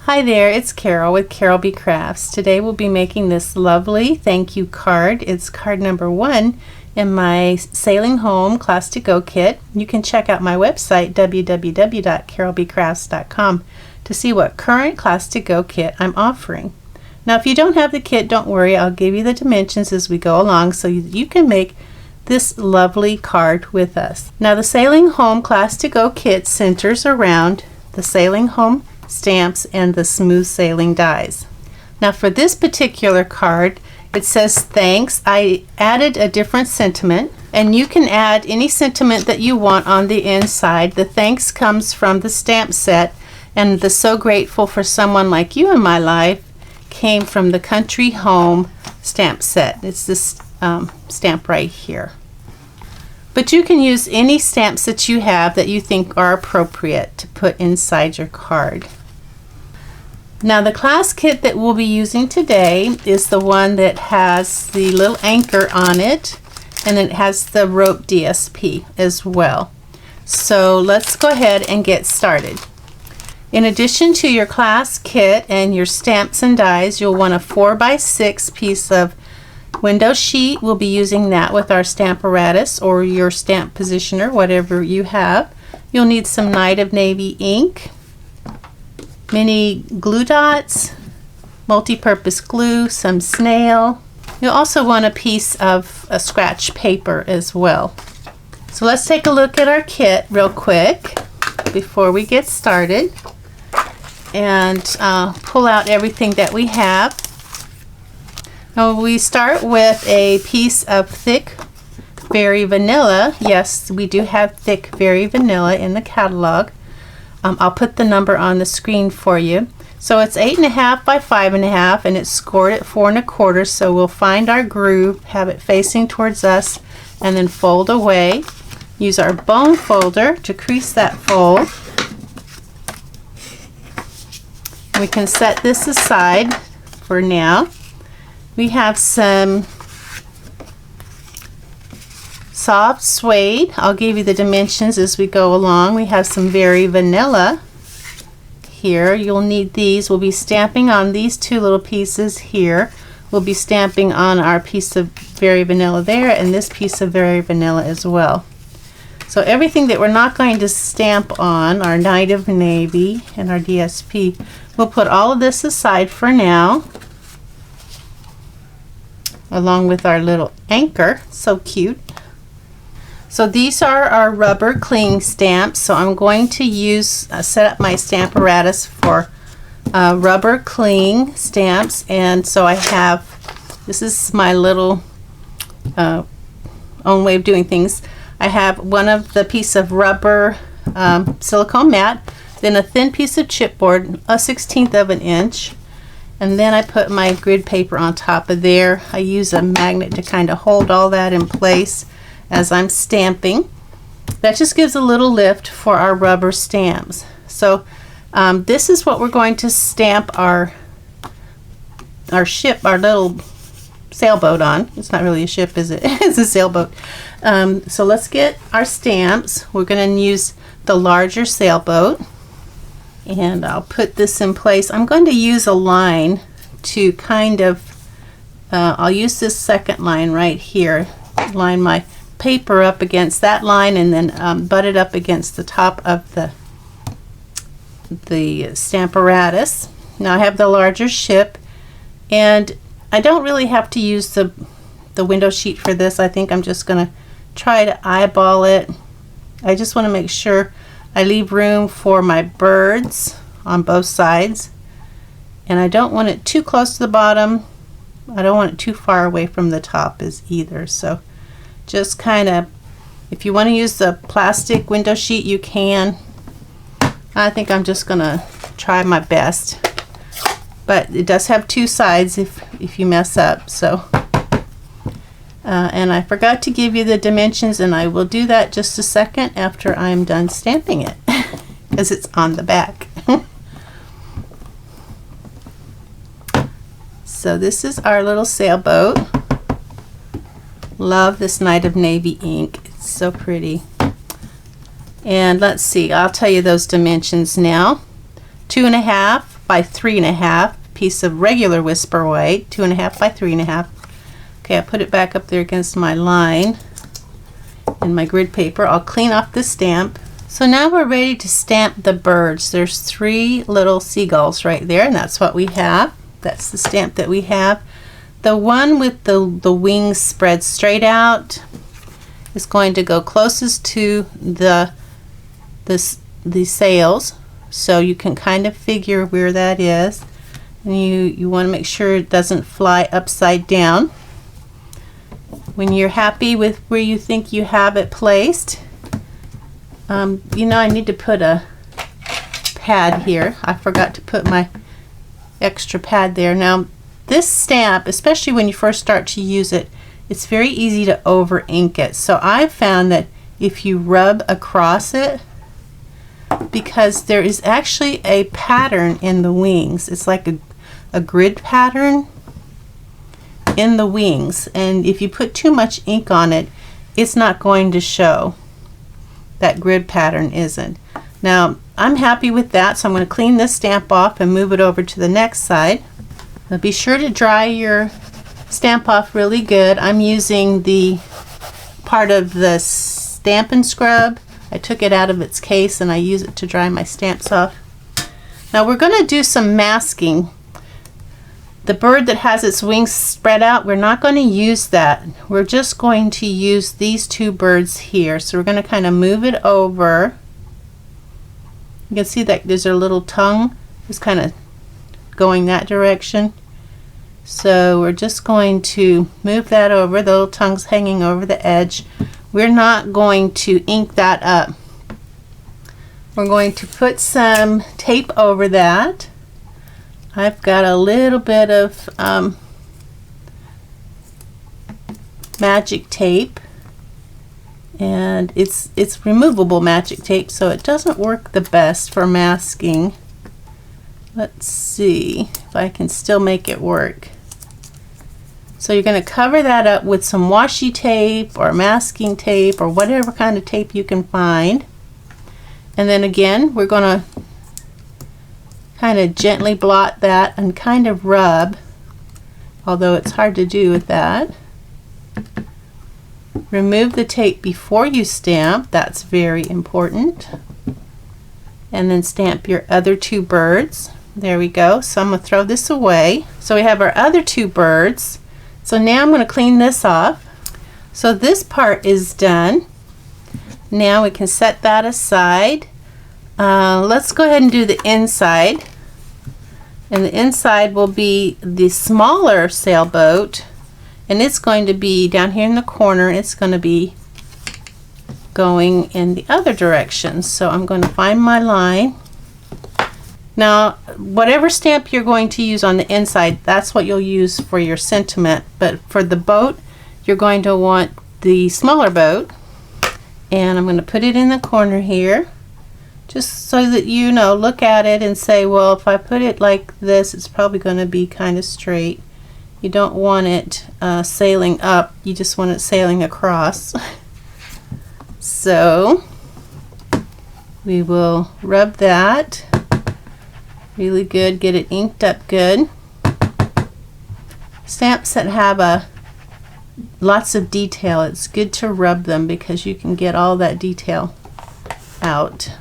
Hi there, it's Carol with Carolbcrafts. Today we'll be making this lovely thank you card. It's card number 1 in my Sailing Home ClassTo kit. You can check out my website www.carolbcrafts.com to see what current ClassTo kit I'm offering. Now if you don't have the kit, don't worry, I'll give you the dimensions as we go along so you can make this lovely card with us. Now the Sailing Home ClassTo kit centers around the Sailing Home stamps and the smooth sailing dies. Now for this particular card, it says thanks. I added a different sentiment, and you can add any sentiment that you want on the inside. The thanks comes from the stamp set, and the so grateful for someone like you in my life came from the Country Home stamp set. It's this stamp right here. But you can use any stamps that you have that you think are appropriate to put inside your card. Now the class kit that we'll be using today is the one that has the little anchor on it, and it has the rope DSP as well. So let's go ahead and get started. In addition to your class kit and your stamps and dies, you'll want a 4x6 piece of window sheet. We'll be using that with our Stamparatus or your stamp positioner, whatever you have. You'll need some Night of Navy ink, mini glue dots, multi-purpose glue, some snail. You'll also want a piece of a scratch paper as well. So let's take a look at our kit real quick before we get started and pull out everything that we have. Now we start with a piece of thick Very Vanilla. Yes, we do have thick Very Vanilla in the catalog. I'll put the number on the screen for you. So it's 8.5 by 5.5, and it's scored at 4 1/4. So we'll find our groove, have it facing towards us, and then fold away. Use our bone folder to crease that fold. We can set this aside for now. We have some soft suede. I'll give you the dimensions as we go along. We have some Very Vanilla here. You'll need these. We'll be stamping on these two little pieces here. We'll be stamping on our piece of Very Vanilla there and this piece of Very Vanilla as well. So everything that we're not going to stamp on, our Night of Navy and our DSP, we'll put all of this aside for now, along with our little anchor. So cute. So these are our rubber cling stamps. So I'm going to use set up my Stamparatus for rubber cling stamps, and so I have, this is my little own way of doing things. I have one of the piece of rubber silicone mat, then a thin piece of chipboard, a 1/16 of an inch, and then I put my grid paper on top of there. I use a magnet to kind of hold all that in place as I'm stamping. That just gives a little lift for our rubber stamps. So this is what we're going to stamp our ship, our little sailboat on. It's not really a ship, is it? It's a sailboat. So let's get our stamps. We're going to use the larger sailboat, and I'll put this in place. I'm going to use a line to kind of, I'll use this second line right here, line my paper up against that line, and then butt it up against the top of the Stamparatus. Now I have the larger ship, and I don't really have to use the window sheet for this. I think I'm just going to try to eyeball it. I just want to make sure I leave room for my birds on both sides, and I don't want it too close to the bottom. I don't want it too far away from the top either. So just kind of, if you want to use the plastic window sheet, you can. I think I'm just gonna try my best, but it does have two sides if you mess up. So and I forgot to give you the dimensions, and I will do that just a second after I'm done stamping it because it's on the back. So this is our little sailboat. Love this Night of Navy ink. It's so pretty. And let's see, I'll tell you those dimensions now. 2.5 by 3.5 piece of regular whisper white, 2.5 by 3.5. Okay, I put it back up there against my line and my grid paper. I'll clean off the stamp. So now we're ready to stamp the birds. There's 3 little seagulls right there, and that's what we have. That's the stamp that we have. The one with the wings spread straight out is going to go closest to the sails, so you can kind of figure where that is, and you want to make sure it doesn't fly upside down. When you're happy with where you think you have it placed, you know, I need to put a pad here. I forgot to put my extra pad there. Now this stamp, especially when you first start to use it, it's very easy to over ink it. So I've found that if you rub across it, because there is actually a pattern in the wings, it's like a grid pattern in the wings, and if you put too much ink on it, it's not going to show. That grid pattern isn't. Now I'm happy with that, so I'm going to clean this stamp off and move it over to the next side. Now be sure to dry your stamp off really good. I'm using the part of the Stampin' scrub. I took it out of its case and I use it to dry my stamps off. Now we're going to do some masking. The bird that has its wings spread out, we're not going to use that. We're just going to use these 2 birds here. So we're going to kind of move it over. You can see that there's a little tongue just kind of going that direction. So we're just going to move that over. The little tongue's hanging over the edge. We're not going to ink that up. We're going to put some tape over that. I've got a little bit of magic tape, and it's removable magic tape, so it doesn't work the best for masking. Let's see if I can still make it work. So you're going to cover that up with some washi tape or masking tape or whatever kind of tape you can find. And then again, we're going to kind of gently blot that and kind of rub, although it's hard to do with that. Remove the tape before you stamp. That's very important. And then stamp your other 2 birds. There we go. So I'm going to throw this away. So we have our other 2 birds. So now I'm going to clean this off. So this part is done. Now we can set that aside. Let's go ahead and do the inside. And the inside will be the smaller sailboat, and it's going to be down here in the corner. It's going to be going in the other direction. So I'm going to find my line. Now whatever stamp you're going to use on the inside, that's what you'll use for your sentiment, but for the boat you're going to want the smaller boat, and I'm going to put it in the corner here just so that you know, look at it and say, well, if I put it like this, it's probably going to be kind of straight. You don't want it sailing up, you just want it sailing across. So we will rub that really good, get it inked up good. Stamps that have lots of detail, it's good to rub them because you can get all that detail out.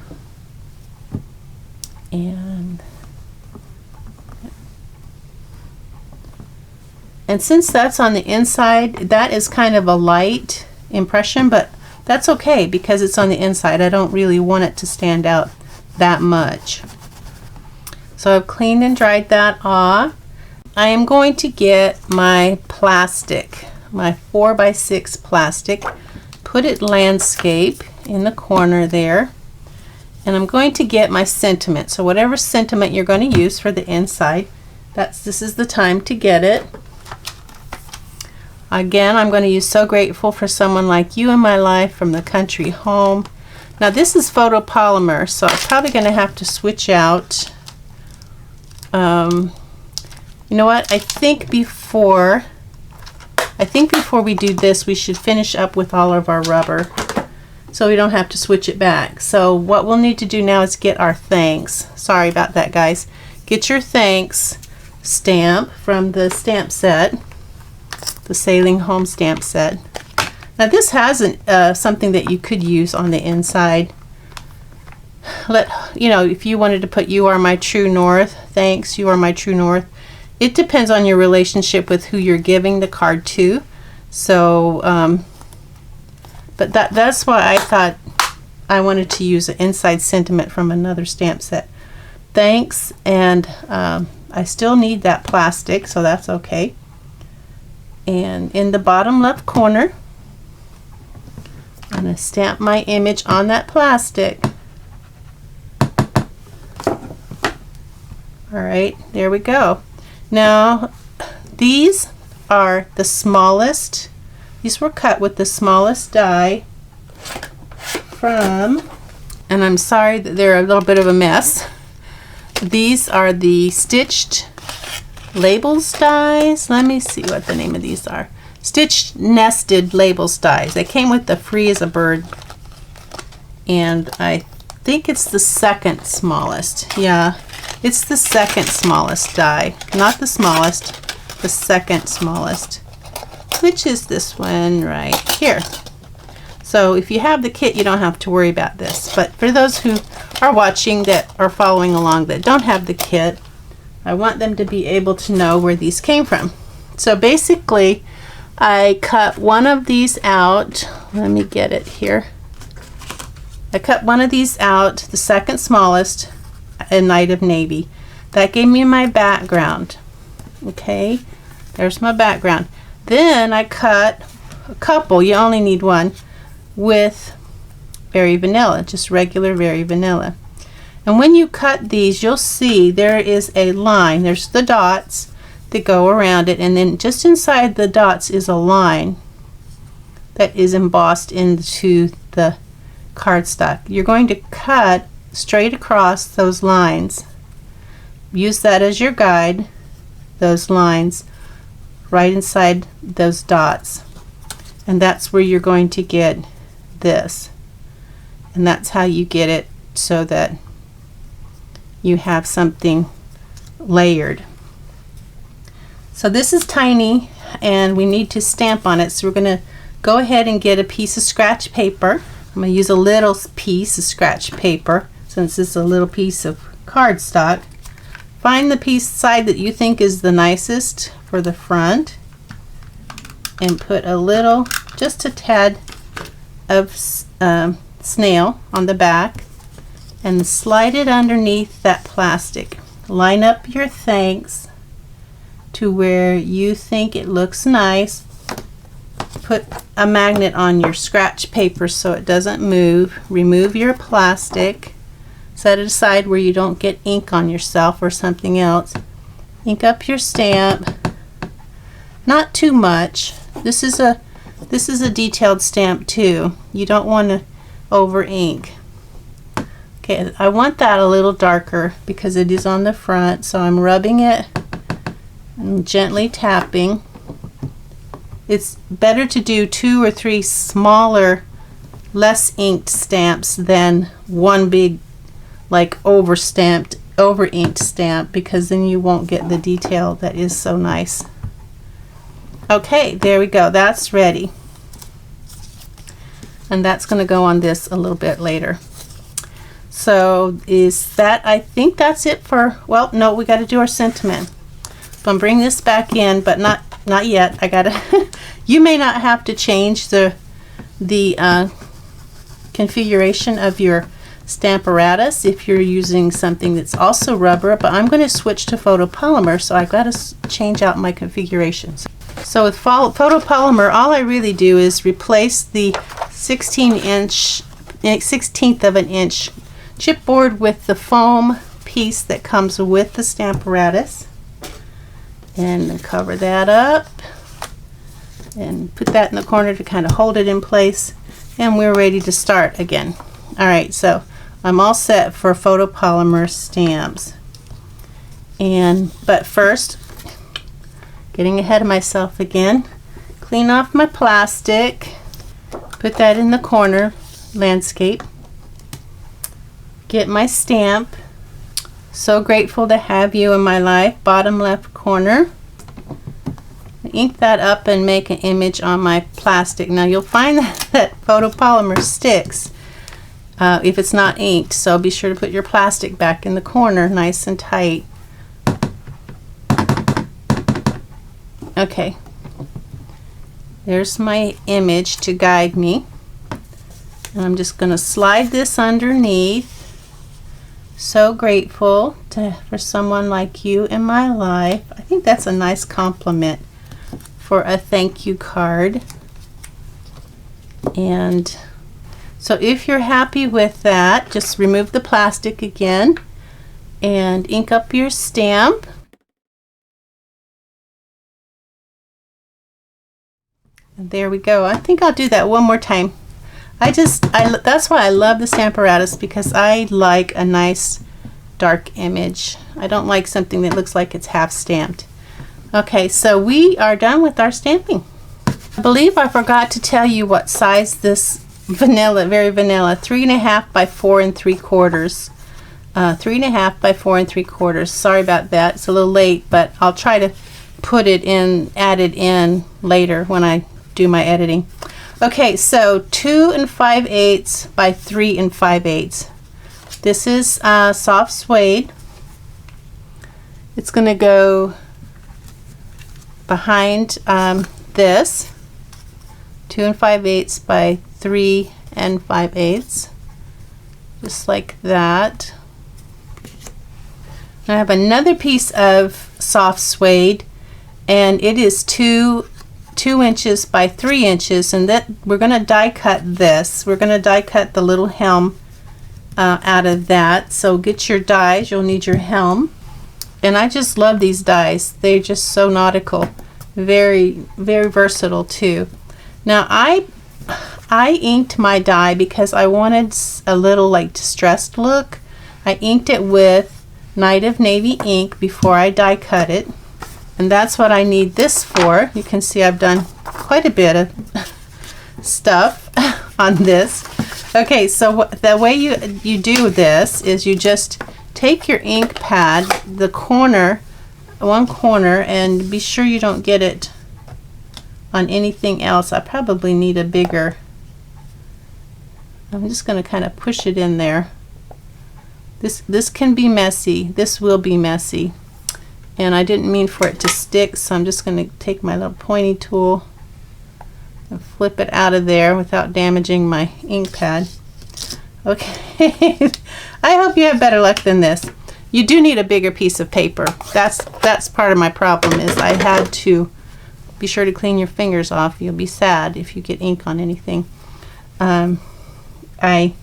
And since that's on the inside, that is kind of a light impression, but that's okay because it's on the inside. I don't really want it to stand out that much. So I've cleaned and dried that off. I am going to get my plastic, my 4x6 plastic, put it landscape in the corner there, and I'm going to get my sentiment. So whatever sentiment you're going to use for the inside, this is the time to get it. Again, I'm going to use So Grateful for Someone Like You in My Life from the Country Home. Now this is photopolymer, so I'm probably going to have to switch out. You know what? I think before we do this, we should finish up with all of our rubber so we don't have to switch it back. So what we'll need to do now is get our thanks. Sorry about that, guys. get your thanks stamp from the stamp set, the Sailing Home stamp set. Now this has something that you could use on the inside. If you wanted to put "You are my true north," thanks, you are my true north. It depends on your relationship with who you're giving the card to. So, but that's why I thought I wanted to use an inside sentiment from another stamp set. Thanks, and I still need that plastic, so that's okay. And in the bottom left corner, I'm going to stamp my image on that plastic. Alright, there we go. Now, these are the smallest. These were cut with the smallest die from, and I'm sorry that they're a little bit of a mess. These are the stitched labels dies. Let me see what the name of these are. Stitched nested labels dies. They came with the Free as a Bird, and I think it's the second smallest. Yeah, it's the second smallest die, not the smallest, the second smallest, which is this one right here. So if you have the kit, you don't have to worry about this. But for those who are watching that are following along that don't have the kit, I want them to be able to know where these came from. So basically, I cut one of these out. Let me get it here. I cut one of these out, the second smallest, a Night of Navy. That gave me my background. Okay, there's my background. Then I cut a couple, you only need one, with Very Vanilla, just regular Very Vanilla. And when you cut these, you'll see there is a line. There's the dots that go around it, and then just inside the dots is a line that is embossed into the cardstock. You're going to cut straight across those lines. Use that as your guide, those lines right inside those dots. And that's where you're going to get this. And that's how you get it so that you have something layered. So this is tiny and we need to stamp on it, so we're going to go ahead and get a piece of scratch paper. I'm going to use a little piece of scratch paper since it's a little piece of cardstock. Find the piece side that you think is the nicest for the front and put a little, just a tad of snail on the back and slide it underneath that plastic. Line up your thanks to where you think it looks nice. Put a magnet on your scratch paper so it doesn't move. Remove your plastic. Set it aside where you don't get ink on yourself or something else. Ink up your stamp. Not too much. This is a detailed stamp too. You don't want to over ink. Okay, I want that a little darker because it is on the front, so I'm rubbing it and gently tapping. It's better to do 2 or 3 smaller, less inked stamps than one big, like over inked stamp, because then you won't get the detail that is so nice. Okay, there we go. That's ready. And that's going to go on this a little bit later. So I think that's it for, well, no, we got to do our sentiment. So I'm bringing this back in, but not yet. I gotta. You may not have to change the configuration of your Stamparatus if you're using something that's also rubber, but I'm going to switch to photopolymer, so I've got to change out my configurations. So with photopolymer, all I really do is replace the 16th of an inch chipboard with the foam piece that comes with the Stamparatus, and cover that up and put that in the corner to kind of hold it in place, and we're ready to start again. Alright, so I'm all set for photopolymer stamps. But first, getting ahead of myself again, clean off my plastic, put that in the corner, landscape, get my stamp, So grateful to have you in my life. Bottom left corner. Ink that up and make an image on my plastic. Now you'll find that photopolymer sticks if it's not inked, so be sure to put your plastic back in the corner nice and tight. Okay, there's my image to guide me, and I'm just going to slide this underneath. So grateful for someone like you in my life. I think that's a nice compliment for a thank you card. And so if you're happy with that, just remove the plastic again and ink up your stamp. And there we go. I think I'll do that one more time. That's why I love the Stamparatus, because I like a nice dark image. I don't like something that looks like it's half stamped. Okay, so we are done with our stamping. I believe I forgot to tell you what size this vanilla, very vanilla, 3.5 by 4 3/4. 3.5 by 4 3/4. Sorry about that. It's a little late, but I'll try to put it in, add it in later when I do my editing. Okay, so 2 5/8 by 3 5/8. This is soft suede. It's going to go behind this. 2 5/8 by 3 5/8. Just like that. I have another piece of soft suede, and it is 2 inches by 3 inches, and that we're going to die cut this. We're going to die cut the little helm out of that. So get your dies. You'll need your helm, and I just love these dies. They're just so nautical, very versatile too. Now I inked my die because I wanted a little like distressed look. I inked it with Night of Navy ink before I die cut it. And that's what I need this for. You can see I've done quite a bit of stuff on this. Okay, so the way you do this is you just take your ink pad, the corner, one corner, and be sure you don't get it on anything else. I probably need a bigger. I'm just going to kind of push it in there. This can be messy. This will be messy. And I didn't mean for it to stick, so I'm just going to take my little pointy tool and flip it out of there without damaging my ink pad. Okay, I hope you have better luck than this. You do need a bigger piece of paper. That's part of my problem, is I had to be sure to clean your fingers off. You'll be sad if you get ink on anything. I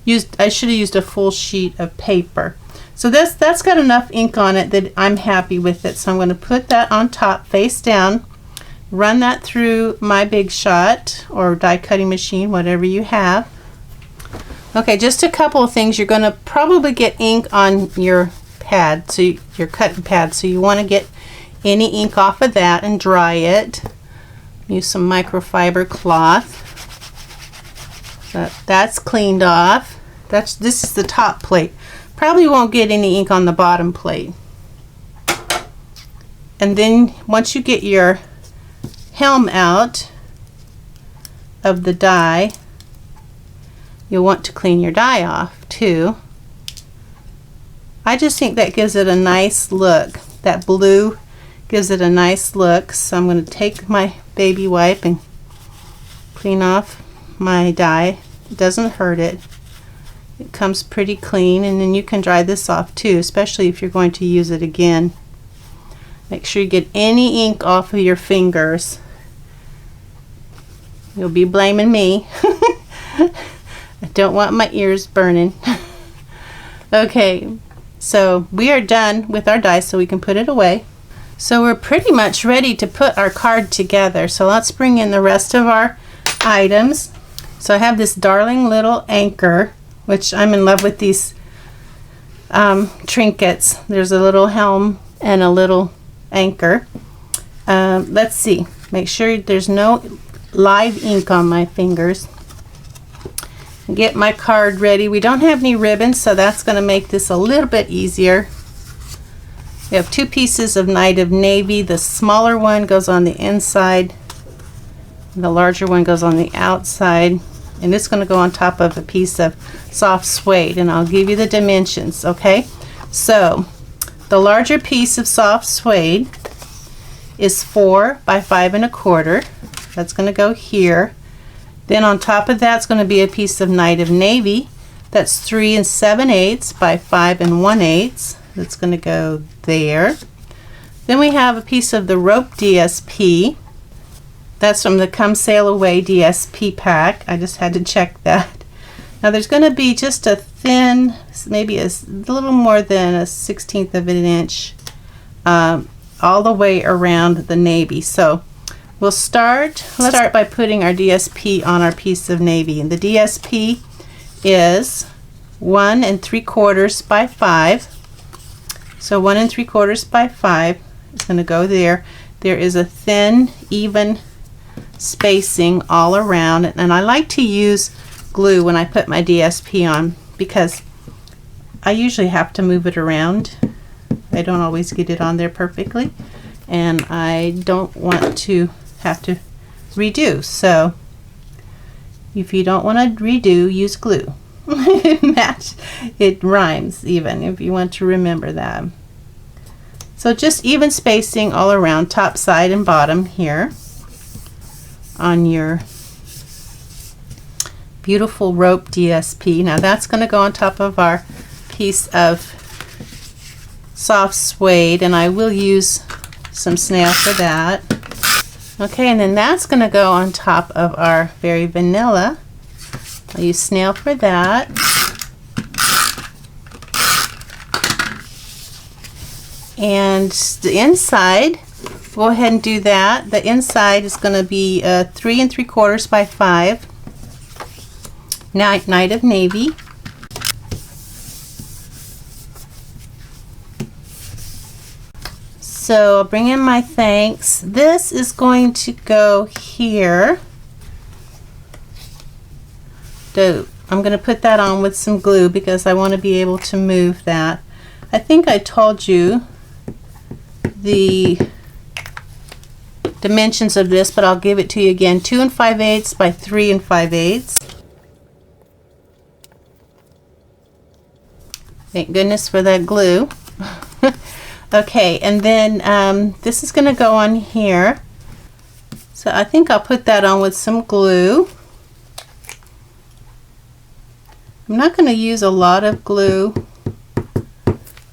should have used a full sheet of paper. So that's got enough ink on it that I'm happy with it. So I'm going to put that on top face down, run that through my Big Shot or die cutting machine, whatever you have. Okay, just a couple of things. You're going to probably get ink on your pad, so your cutting pad. So you want to get any ink off of that and dry it. Use some microfiber cloth. That's cleaned off. This is the top plate. Probably won't get any ink on the bottom plate. And then once you get your helm out of the die, you'll want to clean your die off too. I just think that gives it a nice look. That blue gives it a nice look. So I'm going to take my baby wipe and clean off my die. It doesn't hurt it. It comes pretty clean, and then you can dry this off too, especially if you're going to use it again. Make sure you get any ink off of your fingers. You'll be blaming me. I don't want my ears burning. Okay, so we are done with our die, so we can put it away. So we're pretty much ready to put our card together. So let's bring in the rest of our items. So I have this darling little anchor, which I'm in love with these trinkets. There's a little helm and a little anchor. Let's see. Make sure there's no live ink on my fingers. get my card ready. We don't have any ribbons, so that's going to make this a little bit easier. We have 2 pieces of Night of Navy. The smaller one goes on the inside. The larger one goes on the outside. And it's going to go on top of a piece of soft suede. And I'll give you the dimensions, okay? So, the larger piece of soft suede is 4 by 5 1/4. That's going to go here. Then on top of that's going to be a piece of Night of Navy. That's 3 7/8 by 5 1/8. That's going to go there. Then we have a piece of the rope DSP. That's from the Come Sail Away DSP pack. I just had to check that. Now there's going to be just a thin, maybe a little more than a 1/16 of an inch all the way around the navy. So we'll let's start by putting our DSP on our piece of navy. And the DSP is 1 3/4 by 5. So 1 3/4 by 5 is going to go there. There is a thin, even spacing all around. And I like to use glue when I put my DSP on because I usually have to move it around. I don't always get it on there perfectly, and I don't want to have to redo. So if you don't want to redo, use glue. It rhymes even, if you want to remember that. So just even spacing all around, top, side, and bottom here on your beautiful rope DSP. Now that's going to go on top of our piece of soft suede, and I will use some snail for that. Okay, and then that's going to go on top of our very vanilla. I'll use snail for that. And the inside, go ahead and do that. The inside is going to be 3 3/4 by 5. Night of Navy. So I'll bring in my thanks. This is going to go here. I'm going to put that on with some glue because I want to be able to move that. I think I told you the dimensions of this, but I'll give it to you again. 2 5/8 by 3 5/8. Thank goodness for that glue. Okay, and then this is going to go on here. So I think I'll put that on with some glue. I'm not going to use a lot of glue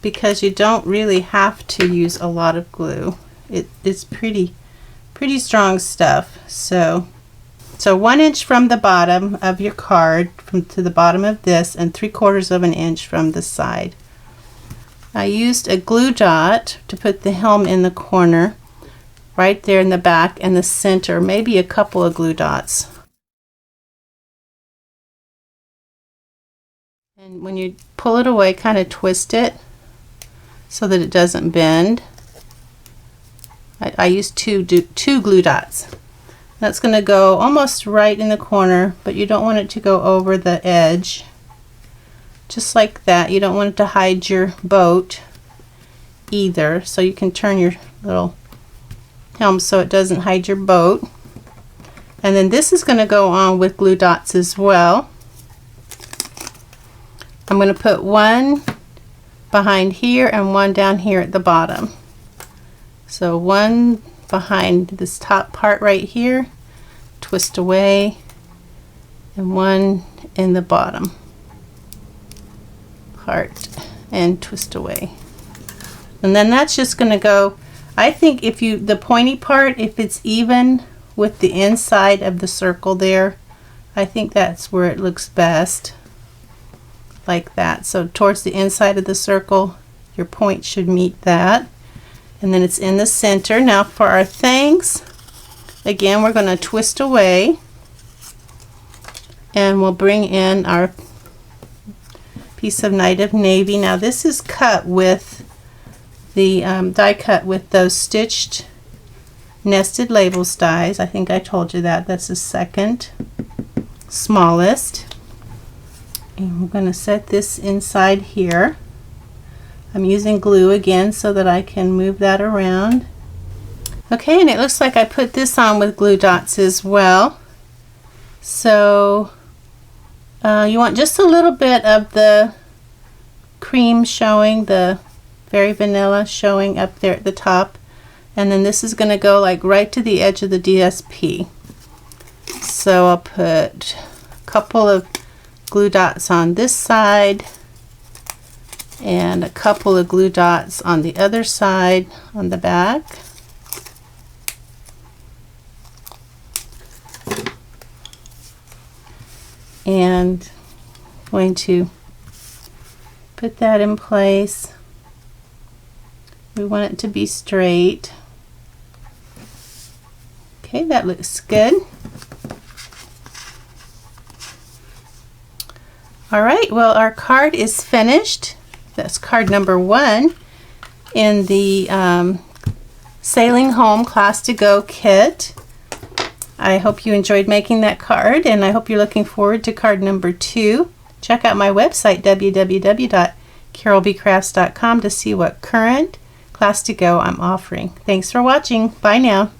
because you don't really have to use a lot of glue. It's pretty strong stuff. So 1 inch from the bottom of your card to the bottom of this, and 3/4 of an inch from the side. I used a glue dot to put the helm in the corner, right there in the back and the center, maybe a couple of glue dots. And when you pull it away, kind of twist it so that it doesn't bend. I used two glue dots. That's going to go almost right in the corner, but you don't want it to go over the edge. Just like that. You don't want it to hide your boat either, so you can turn your little helm so it doesn't hide your boat. And then this is going to go on with glue dots as well. I'm going to put one behind here and one down here at the bottom. So one behind this top part right here, twist away, and one in the bottom part and twist away. And then that's just going to go, I think if the pointy part, if it's even with the inside of the circle there, I think that's where it looks best, like that. So towards the inside of the circle, your point should meet that. And then it's in the center. Now for our thanks, again, we're going to twist away, and we'll bring in our piece of Night of Navy. Now this is cut with the die cut with those stitched nested labels dies. I think I told you that. That's the second smallest. And I'm going to set this inside here. I'm using glue again so that I can move that around. Okay, and it looks like I put this on with glue dots as well. So you want just a little bit of the cream showing, the very vanilla showing up there at the top. And then this is going to go like right to the edge of the DSP. So I'll put a couple of glue dots on this side and a couple of glue dots on the other side on the back. And I'm going to put that in place. We want it to be straight. Okay, that looks good. All right, well, our card is finished. That's card number 1 in the Sailing Home Class-to-Go kit. I hope you enjoyed making that card, and I hope you're looking forward to card number 2. Check out my website, www.carolbcrafts.com, to see what current Class-to-Go I'm offering. Thanks for watching. Bye now.